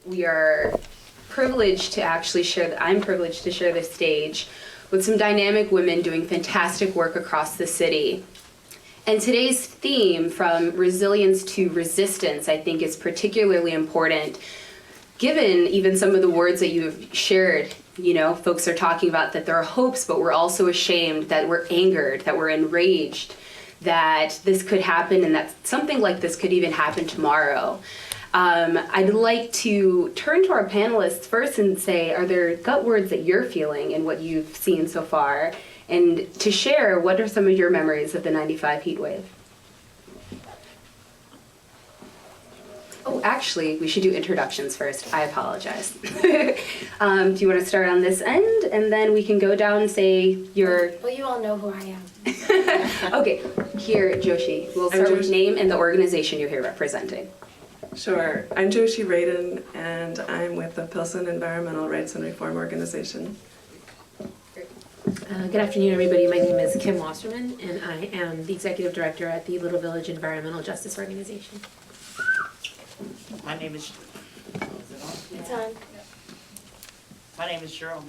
we are privileged to actually share, I'm privileged to share the stage with some dynamic women doing fantastic work across the city. And today's theme, from resilience to resistance, I think is particularly important, given even some of the words that you've shared. You know, folks are talking about that there are hopes, but we're also ashamed, that we're angered, that we're enraged, that this could happen, and that something like this could even happen tomorrow. I'd like to turn to our panelists first and say, are there gut words that you're feeling in what you've seen so far? And to share, what are some of your memories of the 95 heat wave? Oh, actually, we should do introductions first. I apologize. Do you want to start on this end? And then we can go down and say your... Well, you all know who I am. Okay, here, Joshi. We'll start with name and the organization you're here representing. Sure. I'm Joshi Radin, and I'm with the Pilsen Environmental Rights and Reform Organization. Good afternoon, everybody. My name is Kim Wasserman, and I am the Executive Director at the Little Village Environmental Justice Organization. My name is. It's on. My name is Cheryl.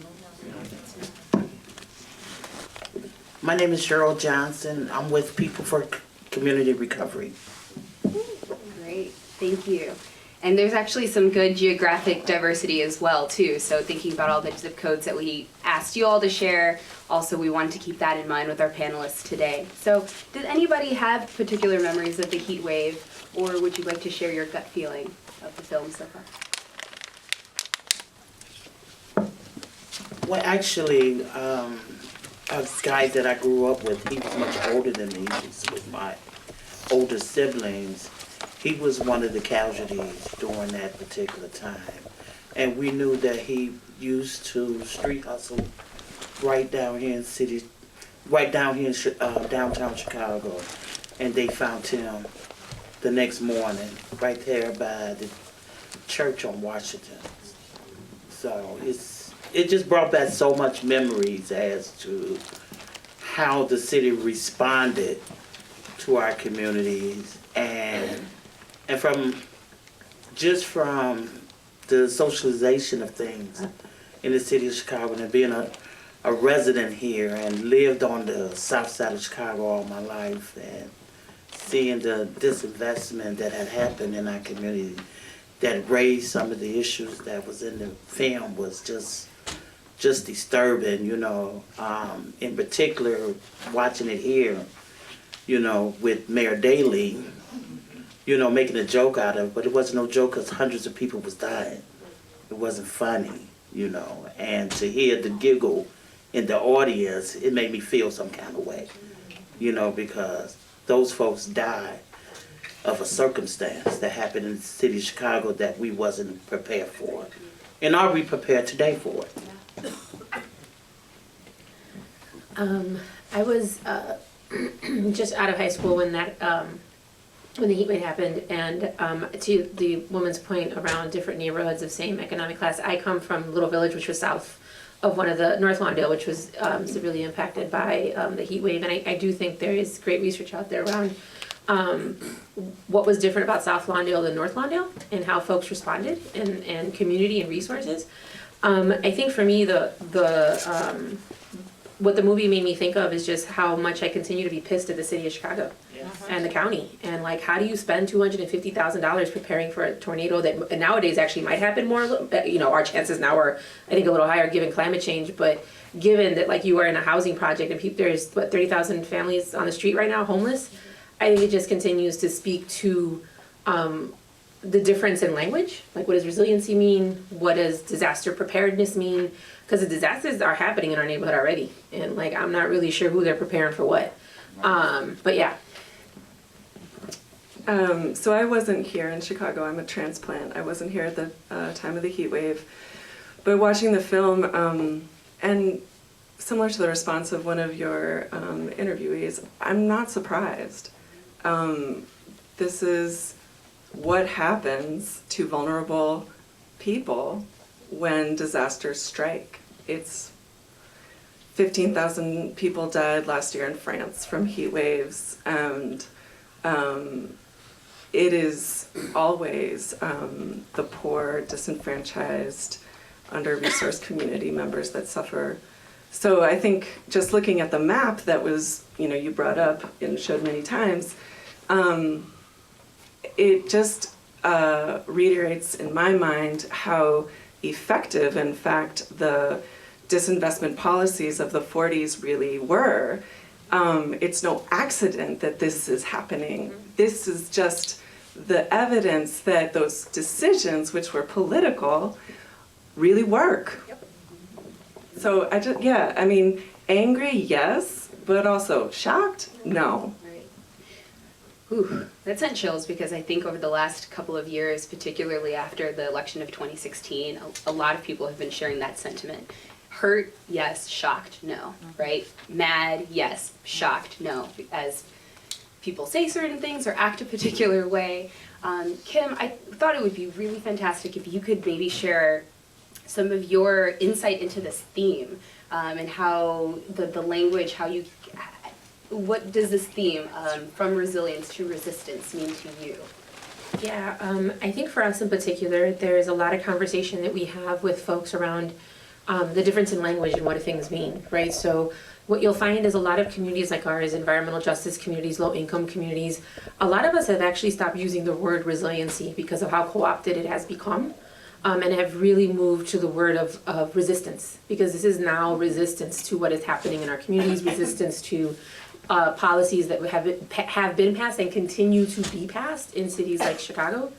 My name is Cheryl Johnson. I'm with People for Community Recovery. Great, thank you. And there's actually some good geographic diversity as well, too. So thinking about all the zip codes that we asked you all to share, also we wanted to keep that in mind with our panelists today. So did anybody have particular memories of the heat wave, or would you like to share your gut feeling of the film so far? Well, actually, a guy that I grew up with, he was much older than me. He was with my older siblings. He was one of the casualties during that particular time. And we knew that he used to street hustle right down here in downtown Chicago. And they found him the next morning right there by the church on Washington. So it just brought back so much memories as to how the city responded to our communities, and from the socialization of things in the city of Chicago, and being a resident here and lived on the south side of Chicago all my life, and seeing the disinvestment that had happened in our community that raised some of the issues that was in the film was just disturbing, you know. In particular, watching it here, you know, with Mayor Daley, you know, making a joke out of it, but it wasn't no joke because hundreds of people was dying. It wasn't funny, you know, and to hear the giggle in the audience, it made me feel some kind of way, you know, because those folks died of a circumstance that happened in the city of Chicago that we wasn't prepared for. And are we prepared today for it? I was just out of high school when when the heat wave happened, and to the woman's point around different neighborhoods of same economic class, I come from Little Village, which was south of one of the North Lawndale, which was severely impacted by the heat wave, and I do think there is great research out there around what was different about South Lawndale than North Lawndale and how folks responded and community and resources. I think for me what the movie made me think of is just how much I continue to be pissed at the city of Chicago and the county. And like, how do you spend $250,000 preparing for a tornado that nowadays actually might happen more? You know, our chances now are, I think, a little higher given climate change. But given that like you are in a housing project and there's 30,000 families on the street right now homeless, I think it just continues to speak to the difference in language. Like, what does resiliency mean? What does disaster preparedness mean? Because the disasters are happening in our neighborhood already, and like I'm not really sure who they're preparing for what. But yeah. So I wasn't here in Chicago. I'm a transplant. I wasn't here at the time of the heat wave. But watching the film, and similar to the response of one of your interviewees, I'm not surprised. This is what happens to vulnerable people when disasters strike. It's 15,000 people died last year in France from heat waves, and it is always the poor, disenfranchised, under-resourced community members that suffer. So I think just looking at the map that was, you brought up and showed many times, it just reiterates in my mind how effective, in fact, the disinvestment policies of the 40s really were. It's no accident that this is happening. This is just the evidence that those decisions, which were political, really work. Yep. So angry, yes, but also shocked, no. Ooh, that sent chills because I think over the last couple of years, particularly after the election of 2016, a lot of people have been sharing that sentiment. Hurt, yes. Shocked, no. Right? Mad, yes. Shocked, no. As people say certain things or act a particular way. Kim, I thought it would be really fantastic if you could maybe share some of your insight into this theme and how the language, what does this theme, from resilience to resistance, mean to you? Yeah, I think for us in particular, there's a lot of conversation that we have with folks around the difference in language and what things mean, right? So what you'll find is a lot of communities like ours, environmental justice communities, low-income communities, a lot of us have actually stopped using the word resiliency because of how co-opted it has become, and have really moved to the word of resistance, because this is now resistance to what is happening in our communities, resistance to policies that have been passed and continue to be passed in cities like Chicago.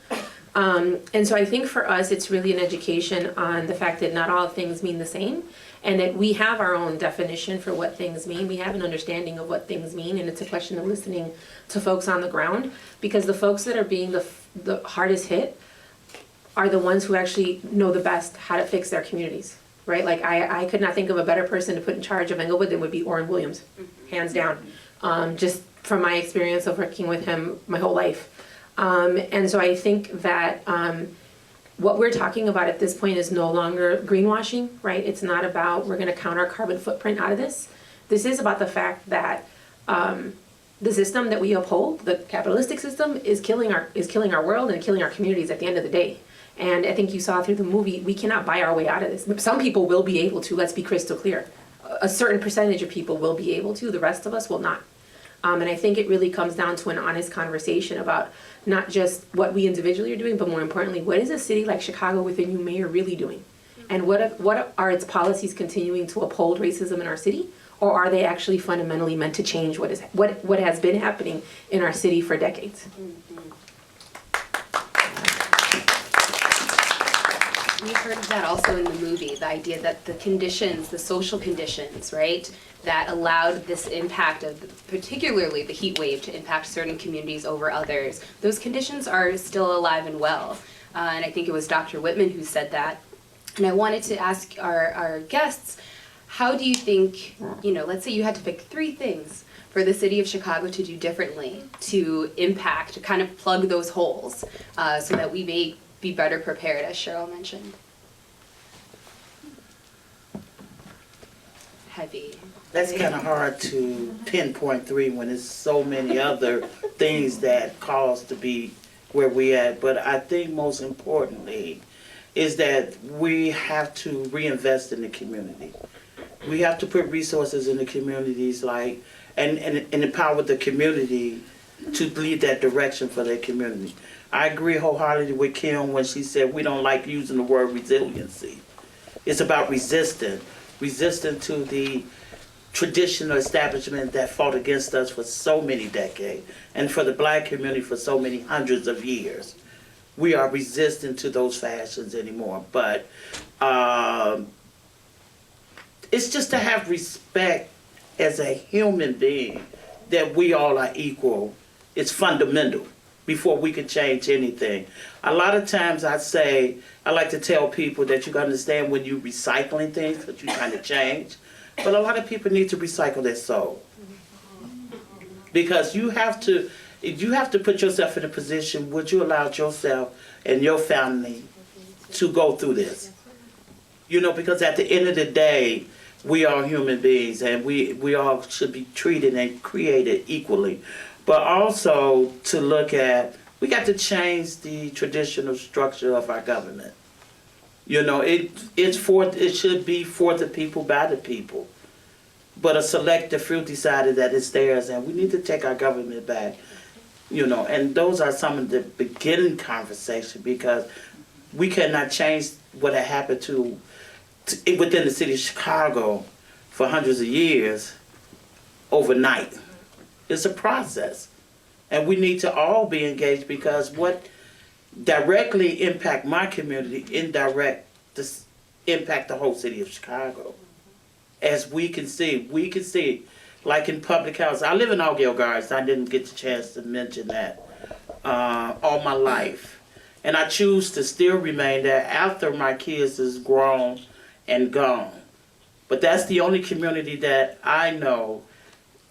And so I think for us, it's really an education on the fact that not all things mean the same, and that we have our own definition for what things mean. We have an understanding of what things mean, and it's a question of listening to folks on the ground, because the folks that are being the hardest hit are the ones who actually know the best how to fix their communities, right? Like I could not think of a better person to put in charge of Englewood than would be Orrin Williams, hands down. Just from my experience of working with him my whole life. And so I think that what we're talking about at this point is no longer greenwashing, right? It's not about we're going to count our carbon footprint out of this. This is about the fact that the system that we uphold, the capitalistic system, is killing our world and killing our communities at the end of the day. And I think you saw through the movie, we cannot buy our way out of this. Some people will be able to, let's be crystal clear. A certain percentage of people will be able to, the rest of us will not. And I think it really comes down to an honest conversation about not just what we individually are doing, but more importantly, what is a city like Chicago with a new mayor really doing? And what are its policies continuing to uphold racism in our city? Or are they actually fundamentally meant to change what has been happening in our city for decades? We heard of that also in the movie, the idea that the conditions, the social conditions, right, that allowed this impact of particularly the heat wave to impact certain communities over others, those conditions are still alive and well. And I think it was Dr. Whitman who said that. And I wanted to ask our guests, how do you think, let's say you had to pick 3 things for the city of Chicago to do differently to impact, to kind of plug those holes so that we may be better prepared, as Cheryl mentioned. Heavy. That's kind of hard to pinpoint 3 when there's so many other things that cause to be where we at. But I think most importantly is that we have to reinvest in the community. We have to put resources in the communities and empower the community to lead that direction for their community. I agree wholeheartedly with Kim when she said we don't like using the word resiliency. It's about resistance to the traditional establishment that fought against us for so many decades, and for the Black community for so many hundreds of years. We are resistant to those fashions anymore, but it's just to have respect as a human being that we all are equal. It's fundamental before we can change anything. A lot of times I like to tell people that you can understand when you're recycling things because you're trying to change, but a lot of people need to recycle their soul. Because you have to put yourself in a position, would you allow yourself and your family to go through this? Because at the end of the day, we are human beings and we all should be treated and created equally. But also to look at We got to change the traditional structure of our government. You know, it should be for the people, by the people. But a selective few decided that it's theirs, and we need to take our government back. You know, and those are some of the beginning conversation, because we cannot change what had happened to within the city of Chicago for hundreds of years overnight. It's a process. And we need to all be engaged, because what directly impact my community, indirect impact the whole city of Chicago. As we can see, like in public house. I live in Allgale Gardens. I didn't get the chance to mention that all my life. And I choose to still remain there after my kids is grown and gone. But that's the only community that I know.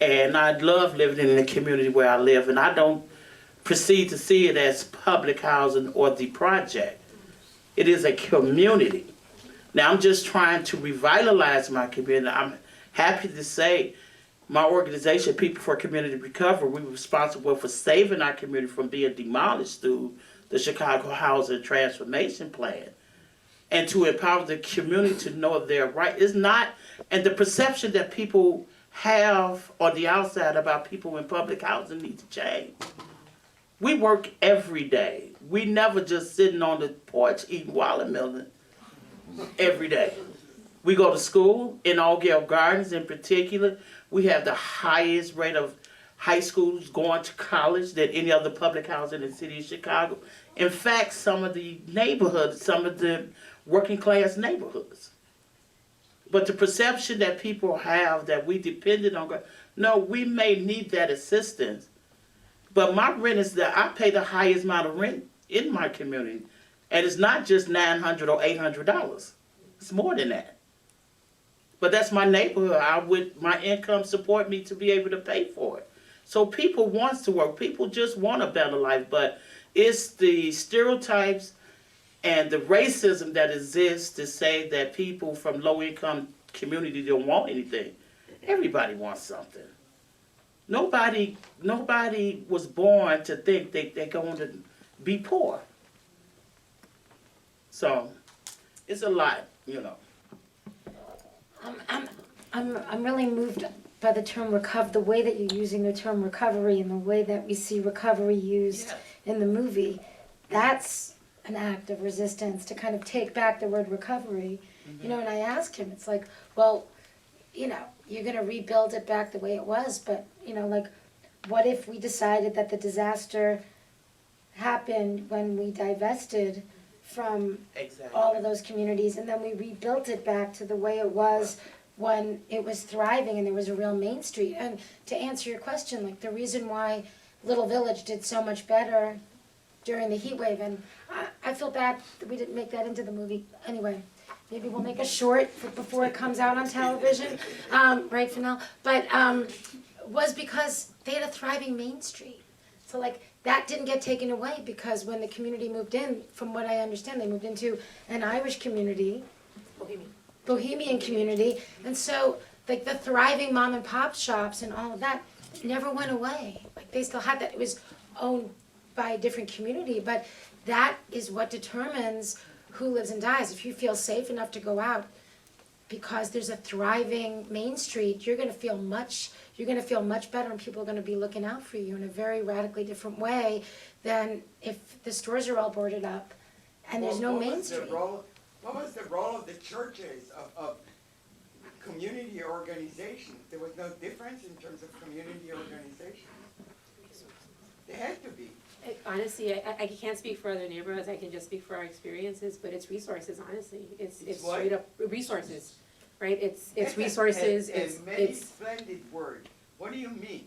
And I love living in the community where I live. And I don't proceed to see it as public housing or the project. It is a community. Now I'm just trying to revitalize my community. I'm happy to say my organization, People for Community Recovery, we were responsible for saving our community from being demolished through the Chicago Housing Transformation Plan. And to empower the community to know their right. It's not, and the perception that people have on the outside about people in public housing needs to change. We work every day. We never just sitting on the porch eating watermelon every day. We go to school in Allgale Gardens in particular. We have the highest rate of high schools going to college than any other public housing in the city of Chicago. In fact, some of the neighborhoods, some of the working class neighborhoods. But the perception that people have that we depended on, no, we may need that assistance. But my rent is that I pay the highest amount of rent in my community. And it's not just $900 or $800. It's more than that. But that's my neighborhood. My income support me to be able to pay for it. So people want to work. People just want a better life. But it's the stereotypes and the racism that exists to say that people from low-income community don't want anything. Everybody wants something. Nobody was born to think they're going to be poor. So it's a lot, you know. I'm really moved by the term the way that you're using the term recovery and the way that we see recovery used in the movie. That's an act of resistance to kind of take back the word recovery. Mm-hmm. You know, and I asked him, it's like, well, you know, you're going to rebuild it back the way it was, but, you know, like, what if we decided that the disaster happened when we divested from all of those communities, and then we rebuilt it back to the way it was when it was thriving and there was a real Main Street. And to answer your question, like, the reason why Little Village did so much better during the heat wave, and I feel bad that we didn't make that into the movie. Anyway, maybe we'll make a short before it comes out on television, right, Fennell? But was because they had a thriving Main Street. So, like, that didn't get taken away, because when the community moved in, from what I understand, they moved into an Irish community, Bohemian community, and so, like, the thriving mom and pop shops and all of that never went away. Like, they still had that. It was owned by a different community, but that is what determines who lives and dies. If you feel safe enough to go out because there's a thriving Main Street, you're going to feel much better, and people are going to be looking out for you in a very radically different way than if the stores are all boarded up and there's no Main Street. What was the role of the churches, of community organizations? There was no difference in terms of community organization. There had to be. Honestly, I can't speak for other neighborhoods. I can just speak for our experiences. But it's resources. Honestly, it's straight up resources, right? It's resources. It's splendid word. What do you mean?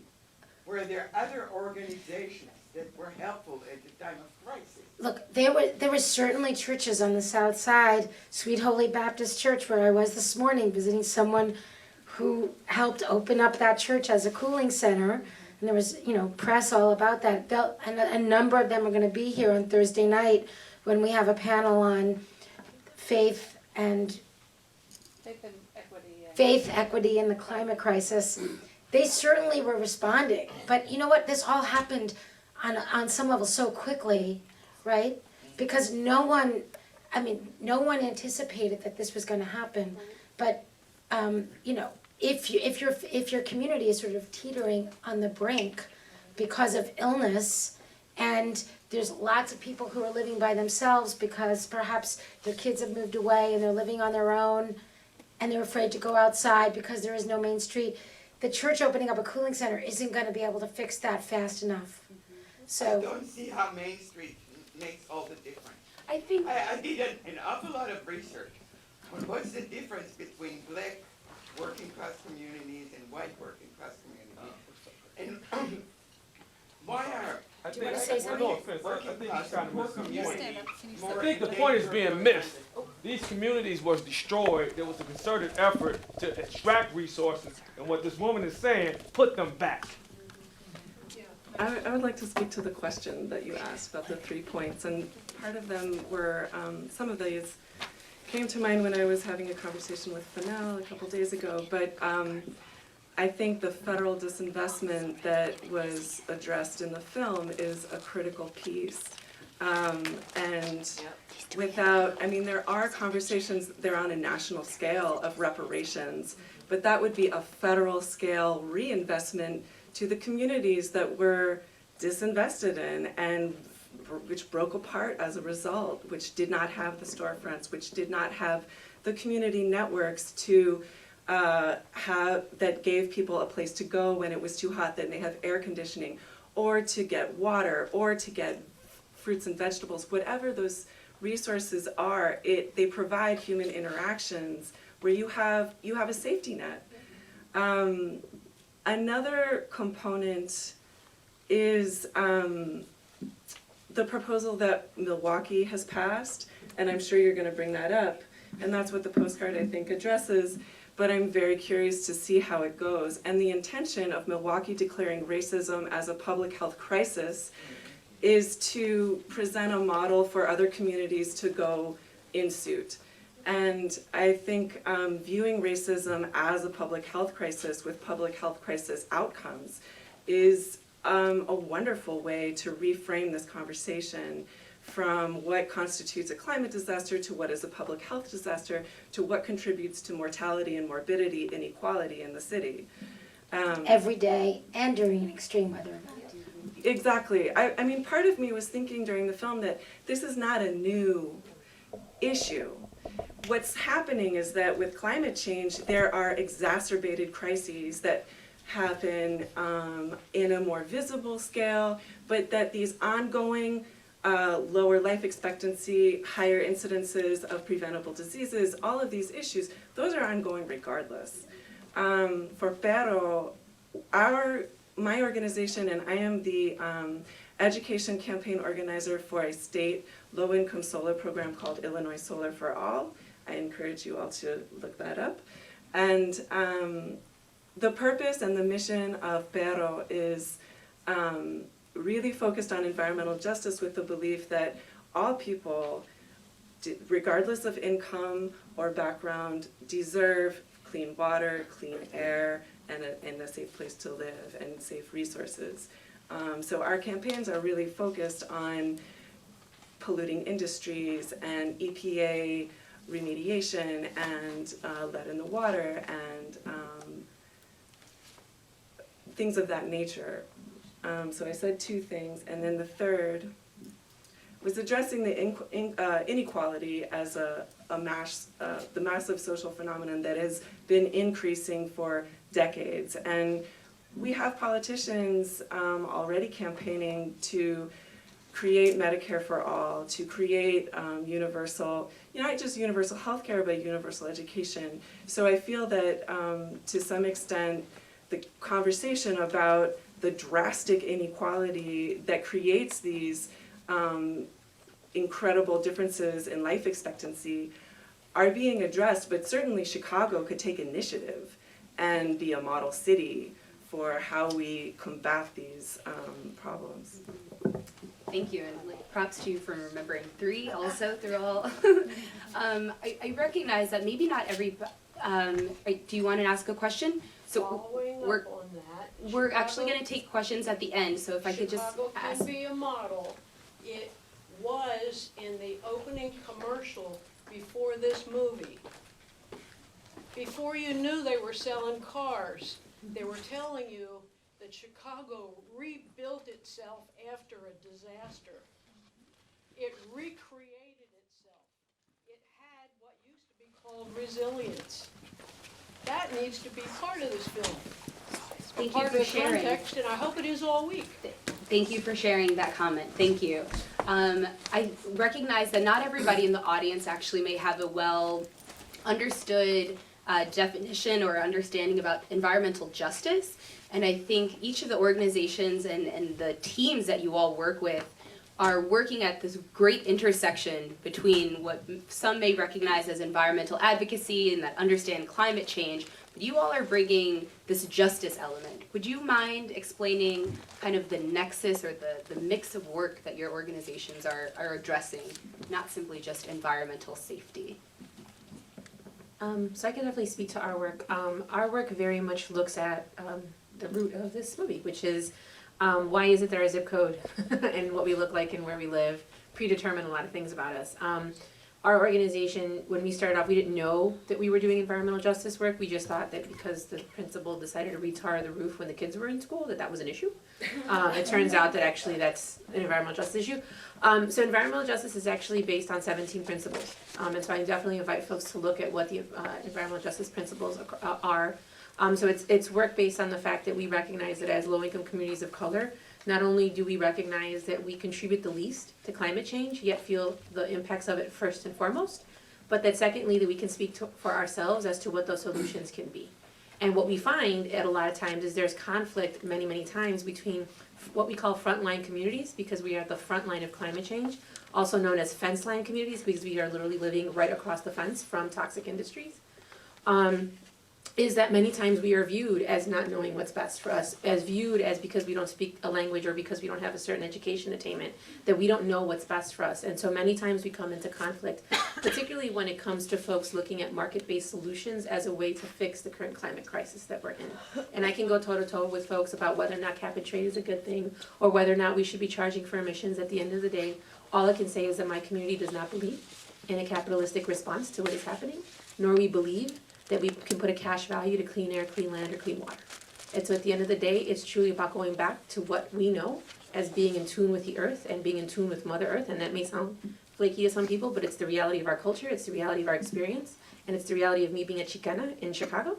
Were there other organizations that were helpful at the time of crisis? Look, there were certainly churches on the south side. Sweet Holy Baptist Church, where I was this morning, visiting someone who helped open up that church as a cooling center. And there was, you know, press all about that. And a number of them are going to be here on Thursday night when we have a panel on faith, equity, and the climate crisis. They certainly were responding. But you know what? This all happened on some level so quickly, right? Because no one anticipated that this was gonna happen, but, you know, if your community is sort of teetering on the brink because of illness, and there's lots of people who are living by themselves because perhaps their kids have moved away and they're living on their own, and they're afraid to go outside because there is no main street, the church opening up a cooling center isn't gonna be able to fix that fast enough. I So, don't see how Main Street makes all the difference. I think I did an awful lot of research on what's the difference between black working class communities and white working class communities. And why are do you wanna say something? No offense, I think he's trying to poor miss something. communities more I think the point is being missed. These communities was destroyed. There was a concerted effort to extract resources, and what this woman is saying, put them back. I would like to speak to the question that you asked about the 3 points, and part of them were, some of these came to mind when I was having a conversation with Fennell a couple days ago, but I think the federal disinvestment that was addressed in the film is a critical piece. And without, I mean, there are conversations, they're on a national scale of reparations, but that would be a federal scale reinvestment to the communities that were disinvested in and which broke apart as a result, which did not have the storefronts, which did not have the community networks to have, that gave people a place to go when it was too hot, that they have air conditioning, or to get water, or to get fruits and vegetables, whatever those resources are, they provide human interactions where you have a safety net. Another component is the proposal that Milwaukee has passed, and I'm sure you're going to bring that up, and that's what the postcard I think addresses, but I'm very curious to see how it goes. And the intention of Milwaukee declaring racism as a public health crisis is to present a model for other communities to go in suit. And I think viewing racism as a public health crisis with public health crisis outcomes is a wonderful way to reframe this conversation from what constitutes a climate disaster to what is a public health disaster to what contributes to mortality and morbidity inequality in the city. Every day and during an extreme weather event. Exactly. I mean, part of me was thinking during the film that this is not a new issue. What's happening is that with climate change, there are exacerbated crises that happen in a more visible scale, but that these ongoing lower life expectancy, higher incidences of preventable diseases, all of these issues, those are ongoing regardless. For Pero, my organization, and I am the education campaign organizer for a state low-income solar program called Illinois Solar for All. I encourage you all to look that up. And the purpose and the mission of Pero is really focused on environmental justice with the belief that all people, regardless of income or background, deserve clean water, clean air, and a safe place to live and safe resources. So our campaigns are really focused on polluting industries and EPA remediation and lead in the water and things of that nature. So I said two things, and then the third was addressing the inequality as the massive social phenomenon that has been increasing for decades. And we have politicians already campaigning to create Medicare for all, to create universal, not just universal health care, but universal education. So I feel that to some extent, the conversation about the drastic inequality that creates these incredible differences in life expectancy are being addressed, but certainly Chicago could take initiative and be a model city for how we combat these problems. Thank you, and props to you for remembering 3 also through all. I recognize that maybe not every, do you want to ask a question? So Following we're, up on that, we're actually going to take questions at the end, so if I could just Chicago ask. can be a model. It was in the opening commercial before this movie. Before you knew they were selling cars, they were telling you that Chicago rebuilt itself after a disaster. It recreated itself. It had what used to be called resilience. That needs to be part of this film. Thank you Part for of the sharing. context, and I hope it is all week. Thank you for sharing that comment. Thank you. I recognize that not everybody in the audience actually may have a well understood definition or understanding about environmental justice. And I think each of the organizations and the teams that you all work with are working at this great intersection between what some may recognize as environmental advocacy and that understand climate change, but you all are bringing this justice element. Would you mind explaining kind of the nexus or the mix of work that your organizations are addressing, not simply just environmental safety? So I can definitely speak to our work. Our work very much looks at the root of this movie, which is why is it that our zip code and what we look like and where we live predetermine a lot of things about us. Our organization, when we started off, we didn't know that we were doing environmental justice work. We just thought that because the principal decided to retar the roof when the kids were in school, that was an issue. It turns out that actually that's an environmental justice issue. So environmental justice is actually based on 17 principles. And so I definitely invite folks to look at what the environmental justice principles are. So it's work based on the fact that we recognize that as low-income communities of color, not only do we recognize that we contribute the least to climate change, yet feel the impacts of it first and foremost, but that secondly, that we can speak for ourselves as to what those solutions can be. And what we find at a lot of times is there's conflict many, many times between what we call frontline communities, because we are at the front line of climate change, also known as fence line communities, because we are literally living right across the fence from toxic industries. Is that many times we are viewed as not knowing what's best for us, as viewed as because we don't speak a language or because we don't have a certain education attainment, that we don't know what's best for us. And so many times we come into conflict, particularly when it comes to folks looking at market-based solutions as a way to fix the current climate crisis that we're in. And I can go toe-to-toe with folks about whether or not cap and trade is a good thing, or whether or not we should be charging for emissions. At the end of the day, all I can say is that my community does not believe in a capitalistic response to what is happening, nor we believe that we can put a cash value to clean air, clean land, or clean water. And so at the end of the day, it's truly about going back to what we know as being in tune with the earth and being in tune with Mother Earth. And that may sound flaky to some people, but it's the reality of our culture, it's the reality of our experience, and it's the reality of me being a Chicana in Chicago,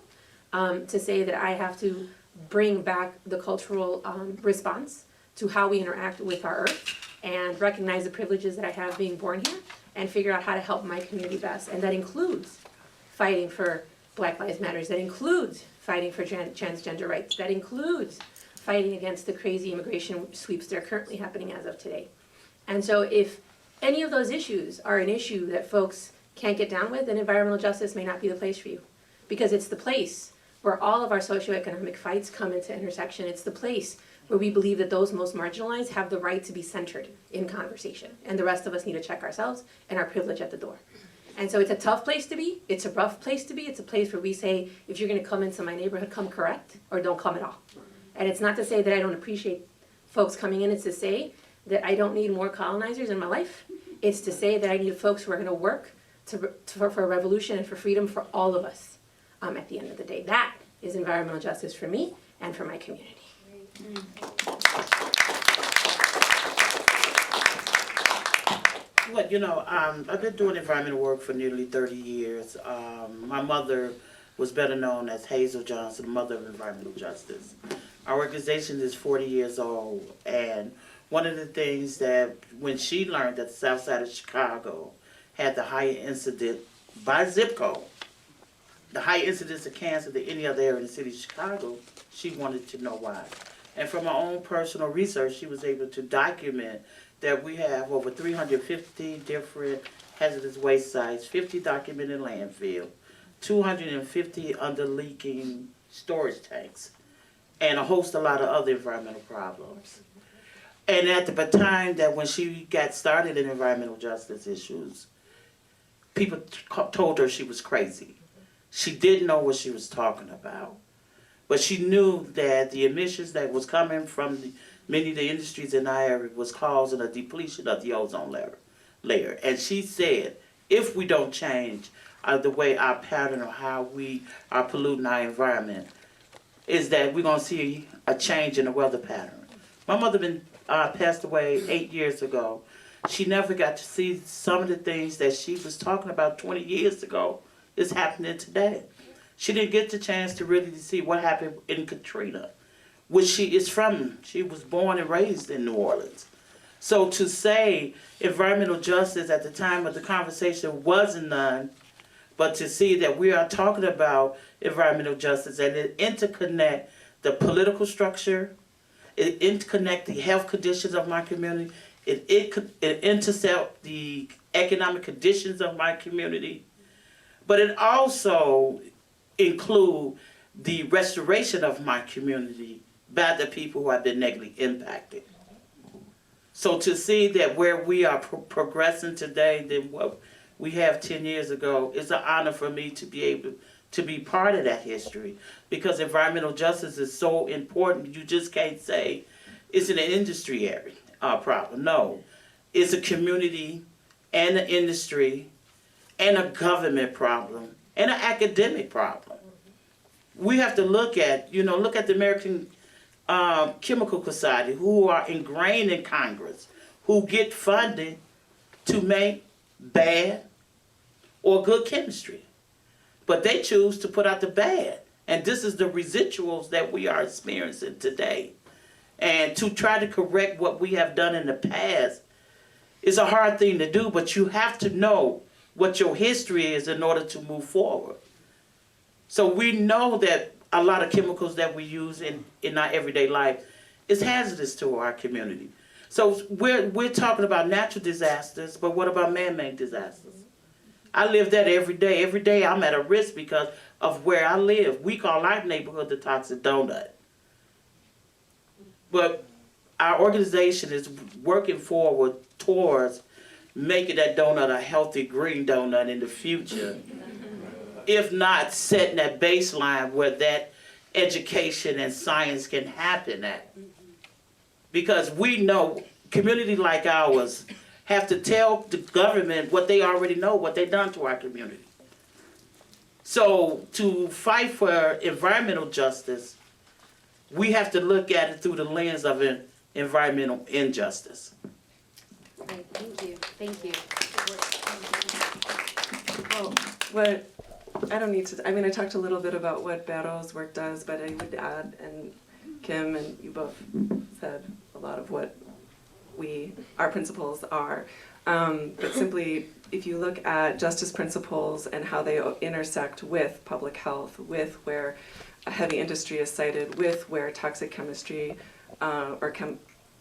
to say that I have to bring back the cultural response to how we interact with our earth and recognize the privileges that I have being born here and figure out how to help my community best. And that includes fighting for Black Lives Matter, that includes fighting for transgender rights, that includes fighting against the crazy immigration sweeps that are currently happening as of today. And so if any of those issues are an issue that folks can't get down with, then environmental justice may not be the place for you. Because it's the place where all of our socioeconomic fights come into intersection. It's the place where we believe that those most marginalized have the right to be centered in conversation. And the rest of us need to check ourselves and our privilege at the door. And so it's a tough place to be, it's a rough place to be, it's a place where we say, if you're gonna come into my neighborhood, come correct, or don't come at all. And it's not to say that I don't appreciate folks coming in, it's to say that I don't need more colonizers in my life. It's to say that I need folks who are gonna work for a revolution and for freedom for all of us at the end of the day. That is environmental justice for me and for my community. Well, you know, I've been doing environmental work for nearly 30 years. My mother was better known as Hazel Johnson, the mother of environmental justice. Our organization is 40 years old, and one of the things that when she learned that the south side of Chicago had the higher incident by zip code, the high incidence of cancer than any other area in the city of Chicago, she wanted to know why. And from her own personal research, she was able to document that we have over 350 different hazardous waste sites, 50 documented landfill, 250 under leaking storage tanks, and a host of a lot of other environmental problems. And at the time that when she got started in environmental justice issues, people told her she was crazy. She didn't know what she was talking about. But she knew that the emissions that was coming from many of the industries in our area was causing a depletion of the ozone layer. And she said, if we don't change the way our pattern or how we are polluting our environment, is that we're going to see a change in the weather pattern. My mother passed away 8 years ago. She never got to see some of the things that she was talking about 20 years ago is happening today. She didn't get the chance to really see what happened in Katrina, which she is from. She was born and raised in New Orleans. So to say environmental justice at the time of the conversation wasn't none, but to see that we are talking about environmental justice and it interconnect the political structure, it interconnect the health conditions of my community, it intercept the economic conditions of my community, but it also include the restoration of my community by the people who have been negatively impacted. So to see that where we are progressing today than what we have 10 years ago is an honor for me to be able to be part of that history, because environmental justice is so important. You just can't say it's an industry area problem. No, it's a community and an industry and a government problem and an academic problem. We have to look at the American Chemical Society, who are ingrained in Congress, who get funded to make bad or good chemistry. But they choose to put out the bad. And this is the residuals that we are experiencing today. And to try to correct what we have done in the past is a hard thing to do, but you have to know what your history is in order to move forward. So we know that a lot of chemicals that we use in our everyday life is hazardous to our community. So we're talking about natural disasters, but what about man-made disasters? I live that every day. Every day I'm at a risk because of where I live. We call our neighborhood the Toxic Donut. But our organization is working forward towards making that donut a healthy green donut in the future. If not, setting that baseline where that education and science can happen at. Because we know community like ours have to tell the government what they already know, what they've done to our community. So to fight for environmental justice, we have to look at it through the lens of environmental injustice. Great, thank you. Thank you. Well, what I don't need to. I mean, I talked a little bit about what Barrow's work does, but I would add, and Kim and you both said a lot of what our principles are. But simply, if you look at justice principles and how they intersect with public health, with where a heavy industry is cited, with where toxic chemistry or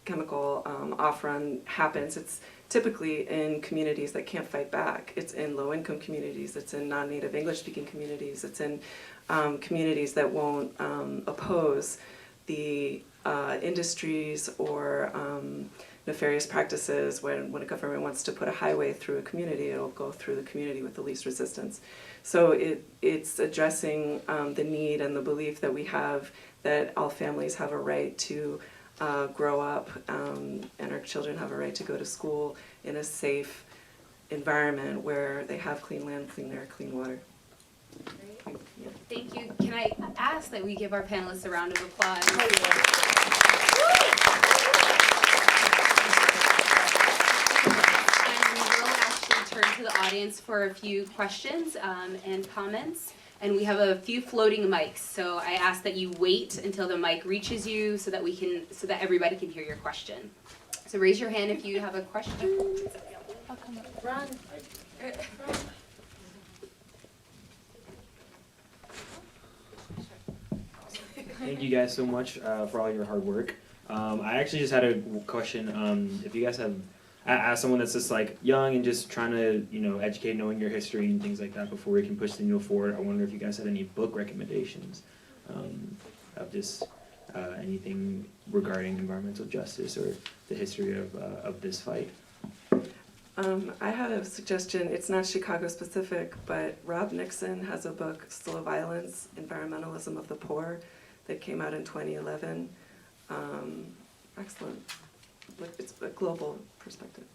chemical off-run happens, it's typically in communities that can't fight back. It's in low-income communities, it's in non-native English-speaking communities, it's in communities that won't oppose the industries or nefarious practices. When a government wants to put a highway through a community, it'll go through the community with the least resistance. So it's addressing the need and the belief that we have that all families have a right to grow up and our children have a right to go to school in a safe environment where they have clean land, clean air, clean water. Great. Thank you. Can I ask that we give our panelists a round of applause? And we will actually turn to the audience for a few questions and comments. And we have a few floating mics, so I ask that you wait until the mic reaches you so that everybody can hear your question. So raise your hand if you have a question. Run. Thank you guys so much for all your hard work. I actually just had a question. If you guys have, as someone that's just like young and just trying to, educate, knowing your history and things like that before we can push the needle forward, I wonder if you guys had any book recommendations of just anything regarding environmental justice or the history of this fight. I have a suggestion. It's not Chicago specific, but Rob Nixon has a book, Slow Violence, Environmentalism of the Poor, that came out in 2011. Excellent. Like, it's a global perspective.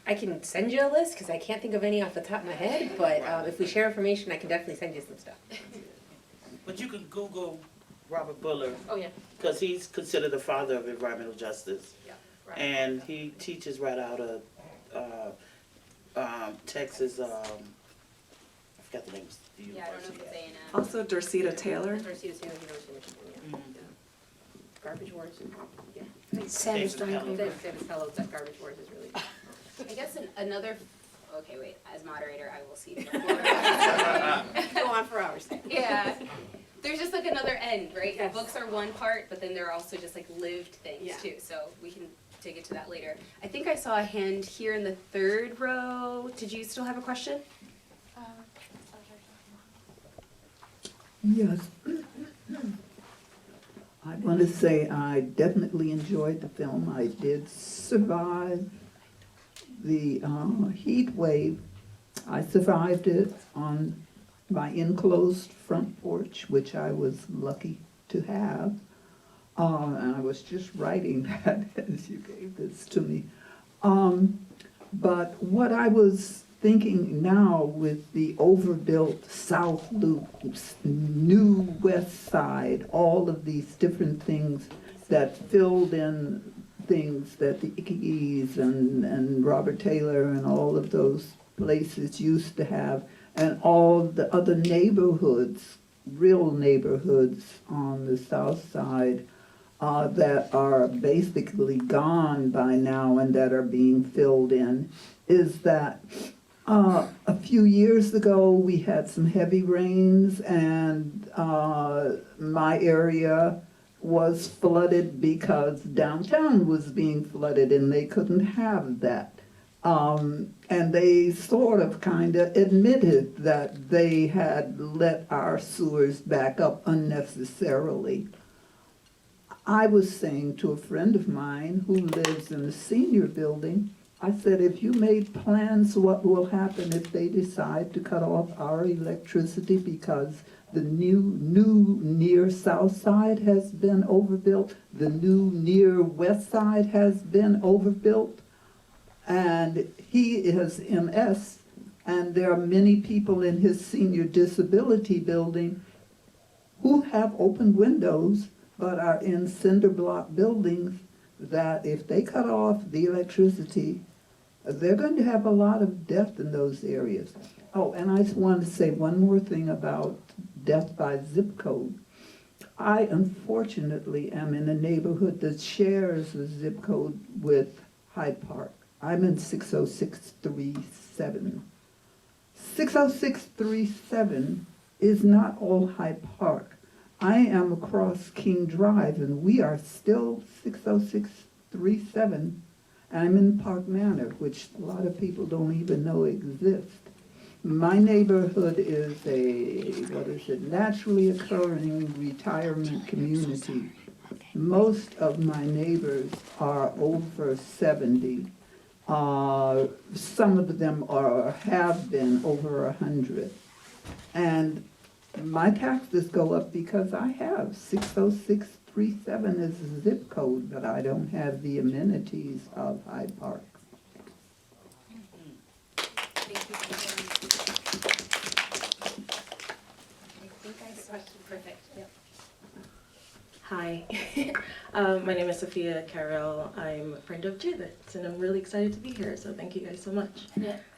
I can send you a list because I can't think of any off the top of my head, but if we share information, I can definitely send you some stuff. But you can Google Robert Bullard, Oh, yeah. because he's considered the father of environmental justice. Yeah. Right. And he teaches right out of Texas, I forgot the name of the Yeah, I don't know if university. it's A&M. Also, Dorcita Taylor. University of Michigan, yeah. Garbage Wars. Yeah. Sanders David Keller. David Fellows at Garbage Wars is really good. I guess another, okay, wait, as moderator, I will see. Go on for hours. Yeah, there's just like another end, right? Yes. Books are one part, but then there are also just like lived things Yeah. too, so we can dig into that later. I think I saw a hand here in the third row. Did you still have a question? Yes. I want to say I definitely enjoyed the film. I did survive the heat wave. I survived it on my enclosed front porch, which I was lucky to have. And I was just writing that as you gave this to me. But what I was thinking now with the overbuilt South Loop, new West Side, all of these different things that filled in things that the Ickeys and Robert Taylor and all of those places used to have, and all the other neighborhoods, real neighborhoods on the South Side that are basically gone by now and that are being filled in, is that a few years ago we had some heavy rains and my area was flooded because downtown was being flooded and they couldn't have that. And they sort of kind of admitted that they had let our sewers back up unnecessarily. I was saying to a friend of mine who lives in the senior building, I said, if you made plans, what will happen if they decide to cut off our electricity because the new near South Side has been overbuilt, the new near West Side has been overbuilt, and he is MS, and there are many people in his senior disability building who have open windows but are in cinder block buildings that if they cut off the electricity, they're going to have a lot of death in those areas. Oh, and I just wanted to say one more thing about death by zip code. I unfortunately am in a neighborhood that shares a zip code with Hyde Park. I'm in 60637. 60637 is not all Hyde Park. I am across King Drive, and we are still 60637. I'm in Park Manor, which a lot of people don't even know exists. My neighborhood is naturally occurring retirement community. Most of my neighbors are over 70. Some of them have been over 100. And my taxes go up because I have 60637 as a zip code, but I don't have the amenities of Hyde Park. Thank you for sharing. I think I saw, perfect, yep. Hi, my name is Kyra. I'm a friend of Judith's, and I'm really excited to be here, so thank you guys so much.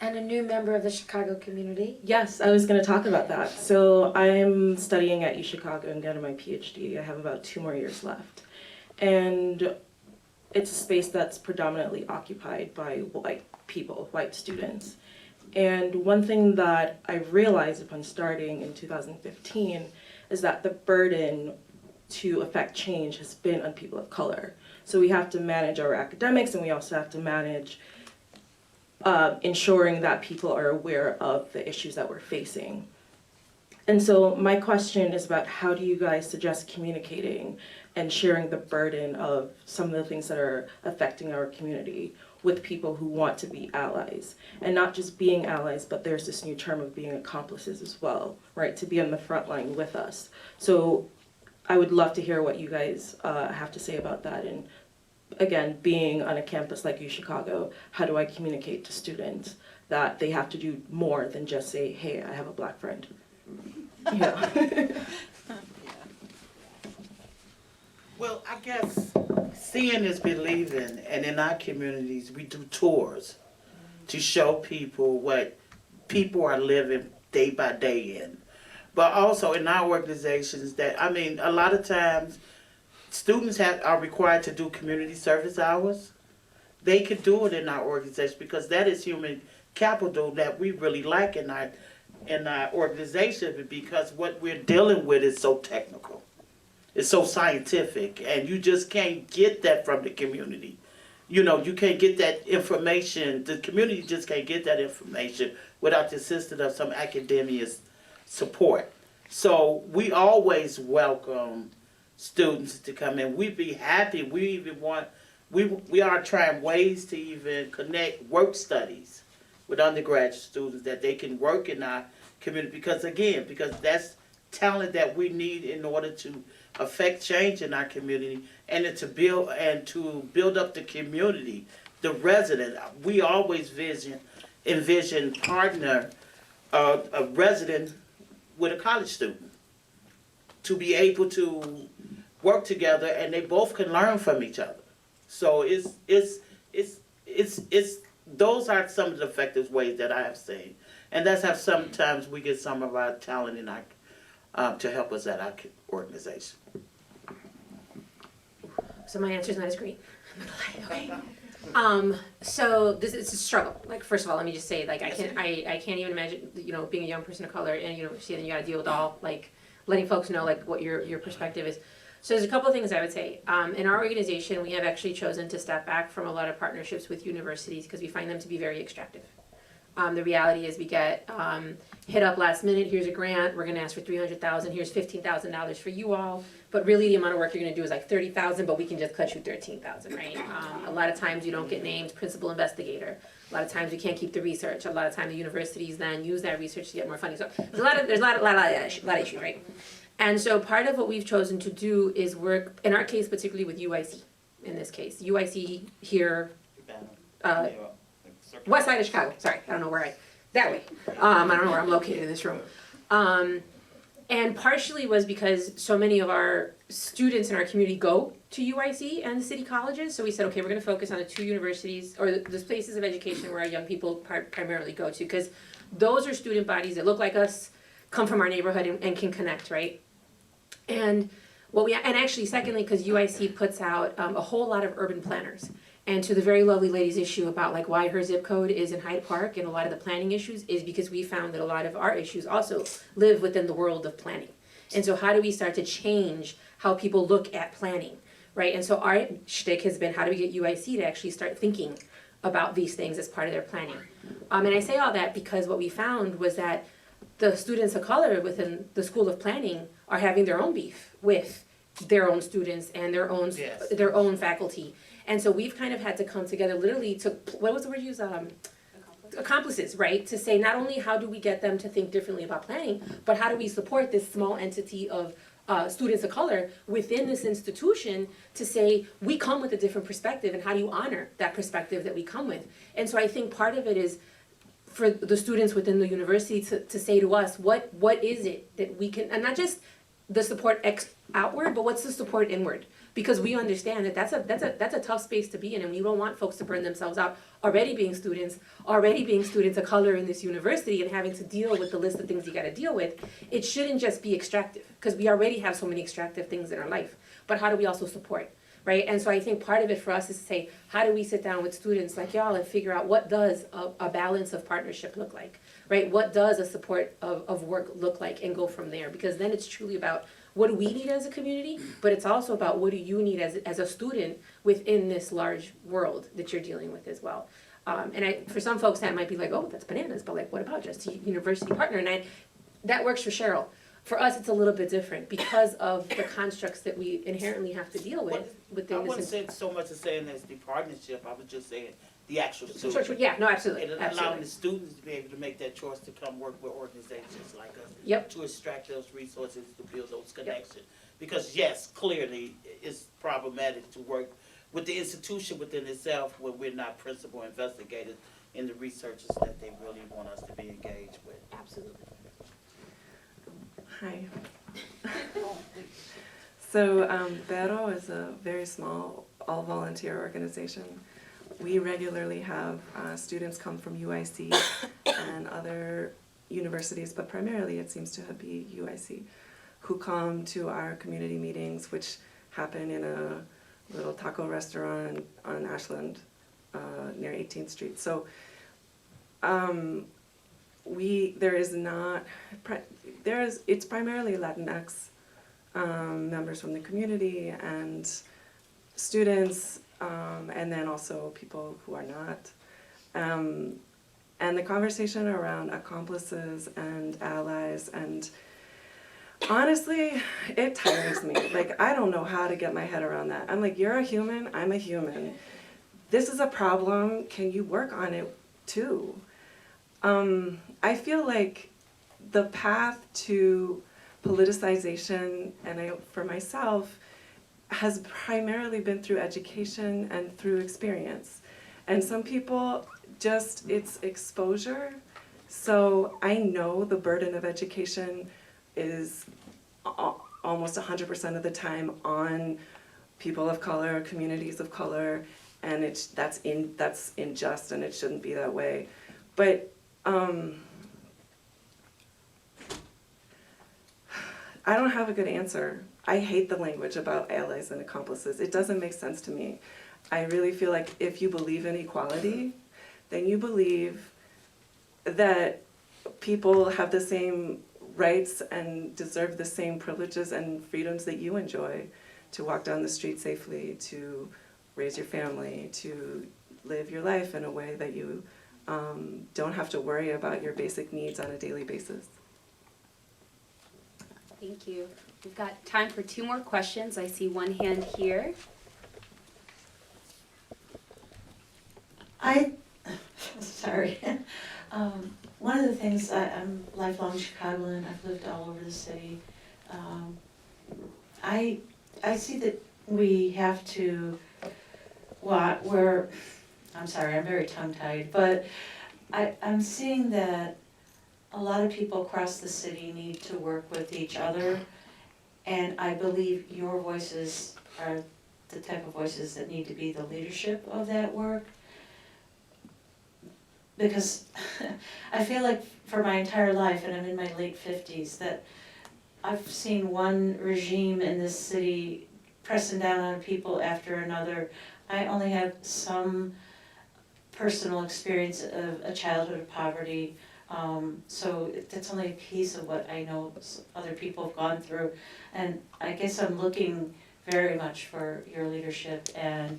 And a new member of the Chicago community. Yes, I was going to talk about that. So I'm studying at UChicago and getting my PhD. I have about 2 more years left. And it's a space that's predominantly occupied by white people, white students. And one thing that I realized upon starting in 2015 is that the burden to affect change has been on people of color. So we have to manage our academics, and we also have to manage ensuring that people are aware of the issues that we're facing. And so my question is about how do you guys suggest communicating and sharing the burden of some of the things that are affecting our community with people who want to be allies. And not just being allies, but there's this new term of being accomplices as well, right? To be on the front line with us. So I would love to hear what you guys have to say about that. And again, being on a campus like UChicago, how do I communicate to students that they have to do more than just say, hey, I have a Black friend? Yeah. Well, I guess seeing is believing, and in our communities, we do tours to show people what people are living day by day in. But also in our organizations that, I mean, a lot of times students are required to do community service hours. They could do it in our organization because that is human capital that we really lack in our organization, because what we're dealing with is so technical. It's so scientific, and you just can't get that from the community. You know, you can't get that information. The community just can't get that information without the assistance of some academia support. So we always welcome students to come in. We'd be happy. We even want, we are trying ways to even connect work studies with undergraduate students that they can work in our community, because that's talent that we need in order to affect change in our community and to build up the community, the resident. We always envision partner a resident with a college student to be able to work together, and they both can learn from each other. So those are some of the effective ways that I have seen, and that's how sometimes we get some of our talent in our to help us at our organization. So my answer's not as great. Okay. So this is a struggle. Like, first of all, let me just say, like, I can't even imagine, you know, being a young person of color in a university, and then you gotta deal with all, like, letting folks know, like, what your perspective is. So there's a couple of things I would say. In our organization, we have actually chosen to step back from a lot of partnerships with universities because we find them to be very extractive. The reality is we get hit up last minute, here's a grant, we're gonna ask for $300,000, here's $15,000 for you all, but really the amount of work you're gonna do is like $30,000, but we can just cut you $13,000, right? A lot of times you don't get named principal investigator. A lot of times you can't keep the research. A lot of times the universities then use that research to get more funding. So there's a lot of issues, right? And so part of what we've chosen to do is work, in our case particularly with UIC, in this case. UIC here, west side of Chicago, sorry, I don't know where that way. I don't know where I'm located in this room. And partially was because so many of our students in our community go to UIC and the city colleges, so we said, okay, we're gonna focus on the two universities, or the places of education where our young people primarily go to, because those are student bodies that look like us, come from our neighborhood and can connect, right? And actually secondly, because UIC puts out a whole lot of urban planners. And to the very lovely lady's issue about like why her zip code is in Hyde Park and a lot of the planning issues is because we found that a lot of our issues also live within the world of planning. And so how do we start to change how people look at planning, right? And so our shtick has been, how do we get UIC to actually start thinking about these things as part of their planning? And I say all that because what we found was that the students of color within the School of Planning are having their own beef with their own students and their own faculty. And so we've kind of had to come together literally to, what was the word used? Accomplices, right? To say not only how do we get them to think differently about planning, but how do we support this small entity of students of color within this institution to say, we come with a different perspective, and how do you honor that perspective that we come with? And so I think part of it is for the students within the university to say to us, what is it that we can, and not just the support outward, but what's the support inward? Because we understand that that's a tough space to be in, and we don't want folks to burn themselves out already being students of color in this university and having to deal with the list of things you gotta deal with. It shouldn't just be extractive, because we already have so many extractive things in our life, but how do we also support, right? And so I think part of it for us is to say, how do we sit down with students like y'all and figure out what does a balance of partnership look like, right? What does a support of work look like, and go from there, because then it's truly about what do we need as a community, but it's also about what do you need as a student within this large world that you're dealing with as well. And for some folks that might be like, oh, that's bananas, but like, what about just a university partner? And that works for Cheryl. for us, it's a little bit different because of the constructs that we inherently have to deal with I within wouldn't this. say so much as saying as the partnership, I was just saying the actual Sure, student. sure, yeah, no, absolutely, And allowing absolutely. the students to be able to make that choice to come work with organizations like us. Yep. To extract those resources, to build those connections. Because yes, clearly, it's problematic to work with the institution within itself when we're not principal investigators in the researches that they really want us to be engaged with. Absolutely. Hi. So Vero is a very small, all-volunteer organization. We regularly have students come from UIC and other universities, but primarily it seems to be UIC, who come to our community meetings, which happen in a little taco restaurant on Ashland near 18th Street. So it's primarily Latinx members from the community and students, and then also people who are not. And the conversation around accomplices and allies, and honestly, it tires me. Like, I don't know how to get my head around that. I'm like, you're a human, I'm a human. This is a problem, can you work on it too? I feel like the path to politicization, and for myself, has primarily been through education and through experience. And some people just, it's exposure. So I know the burden of education is almost 100% of the time on people of color, communities of color, and that's unjust and it shouldn't be that way. But I don't have a good answer. I hate the language about allies and accomplices. It doesn't make sense to me. I really feel like if you believe in equality, then you believe that people have the same rights and deserve the same privileges and freedoms that you enjoy, to walk down the street safely, to raise your family, to live your life in a way that you don't have to worry about your basic needs on a daily basis. Thank you. We've got time for 2 more questions. I see one hand here. Sorry. One of the things, I'm a lifelong Chicagoan, I've lived all over the city. I see that we have to, I'm sorry, I'm very tongue-tied, but I'm seeing that a lot of people across the city need to work with each other, and I believe your voices are the type of voices that need to be the leadership of that work. Because I feel like for my entire life, and I'm in my late 50s, that I've seen one regime in this city pressing down on people after another. I only have some personal experience of a childhood of poverty, so that's only a piece of what I know other people have gone through. And I guess I'm looking very much for your leadership, and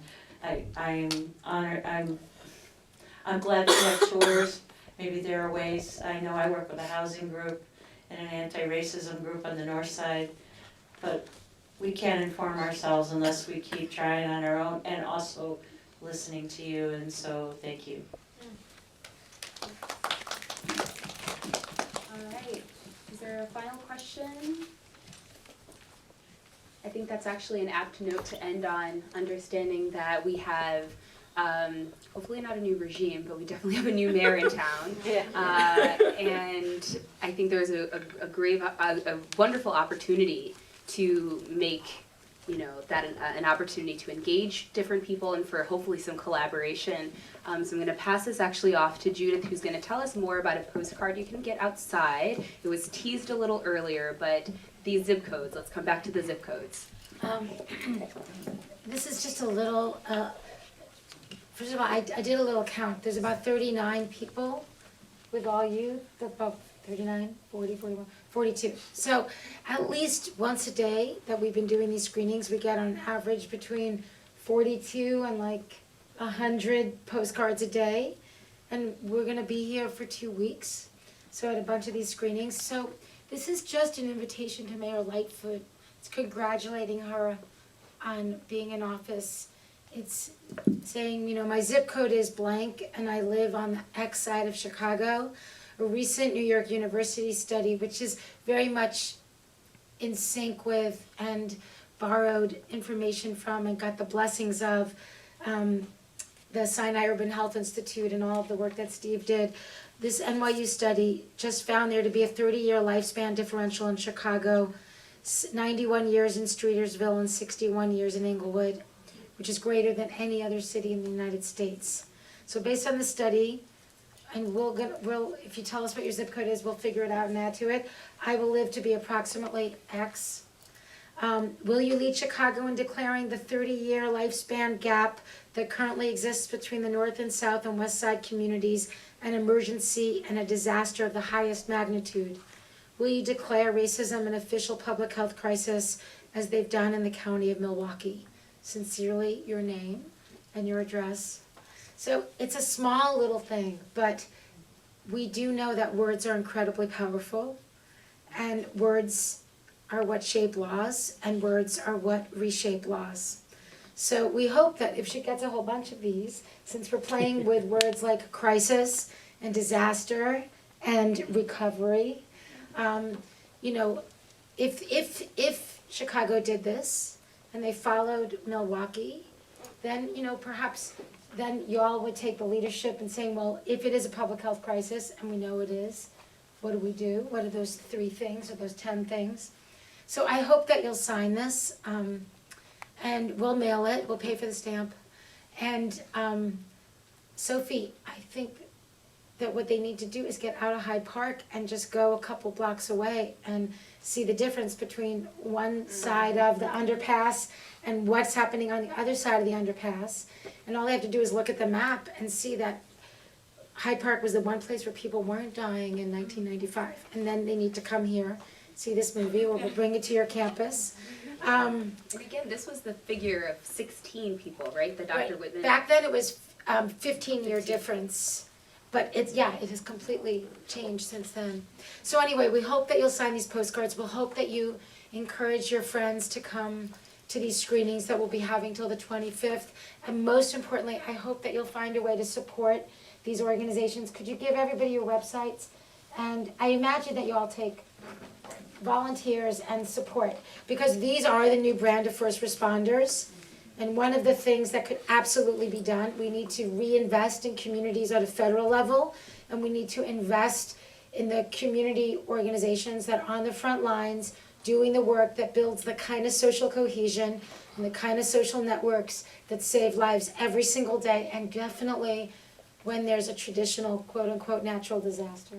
I'm honored, I'm glad to have tours. Maybe there are ways, I know I work with a housing group and an anti-racism group on the north side, but we can't inform ourselves unless we keep trying on our own and also listening to you, and so thank you. All right. Is there a final question? I think that's actually an apt note to end on, understanding that we have hopefully not a new regime, but we definitely have a new mayor in town. And I think there's a wonderful opportunity to make, that an opportunity to engage different people and for hopefully some collaboration. So I'm going to pass this actually off to Judith, who's going to tell us more about a postcard you can get outside. It was teased a little earlier, but these zip codes, let's come back to the zip codes. This is just a little, first of all, I did a little count. There's about 39 people with all youth, about 39, 40, 41, 42. So at least once a day that we've been doing these screenings, we get on average between 42 and like 100 postcards a day. And we're gonna be here for 2 weeks, so at a bunch of these screenings. So This is just an invitation to Mayor Lightfoot. It's congratulating her on being in office. It's saying, you know, my zip code is blank and I live on the X side of Chicago. A recent New York University study, which is very much in sync with and borrowed information from and got the blessings of the Sinai Urban Health Institute and all of the work that Steve did. This NYU study just found there to be a 30-year lifespan differential in Chicago, 91 years in Streetersville and 61 years in Englewood, which is greater than any other city in the United States. So based on the study, and we'll if you tell us what your zip code is, we'll figure it out and add to it. I will live to be approximately X. Will you lead Chicago in declaring the 30-year lifespan gap that currently exists between the North and South and West Side communities an emergency and a disaster of the highest magnitude? Will you declare racism an official public health crisis as they've done in the county of Milwaukee? Sincerely, your name and your address. So it's a small little thing, but we do know that words are incredibly powerful, and words are what shape laws, and words are what reshape laws. So we hope that if she gets a whole bunch of these, since we're playing with words like crisis and disaster and recovery, you know, if Chicago did this and they followed Milwaukee, then, you know, perhaps then y'all would take the leadership in saying, well, if it is a public health crisis, and we know it is, what do we do? What are those 3 things or those 10 things? So I hope that you'll sign this, and we'll mail it, we'll pay for the stamp. And Sophie, I think that what they need to do is get out of Hyde Park and just go a couple blocks away and see the difference between one side of the underpass and what's happening on the other side of the underpass. And all they have to do is look at the map and see that Hyde Park was the one place where people weren't dying in 1995. And then they need to come here, see this movie, or we'll bring it to your campus. And again, this was the figure of 16 people, right? The Dr. Right. Whitman. Back then it was 15-year difference. But it has completely changed since then. So anyway, we hope that you'll sign these postcards. We'll hope that you encourage your friends to come to these screenings that we'll be having till the 25th. And most importantly, I hope that you'll find a way to support these organizations. Could you give everybody your websites? And I imagine that you all take volunteers and support, because these are the new brand of first responders. And one of the things that could absolutely be done, we need to reinvest in communities at a federal level, and we need to invest in the community organizations that are on the front lines doing the work that builds the kind of social cohesion and the kind of social networks that save lives every single day, and definitely when there's a traditional quote-unquote natural disaster.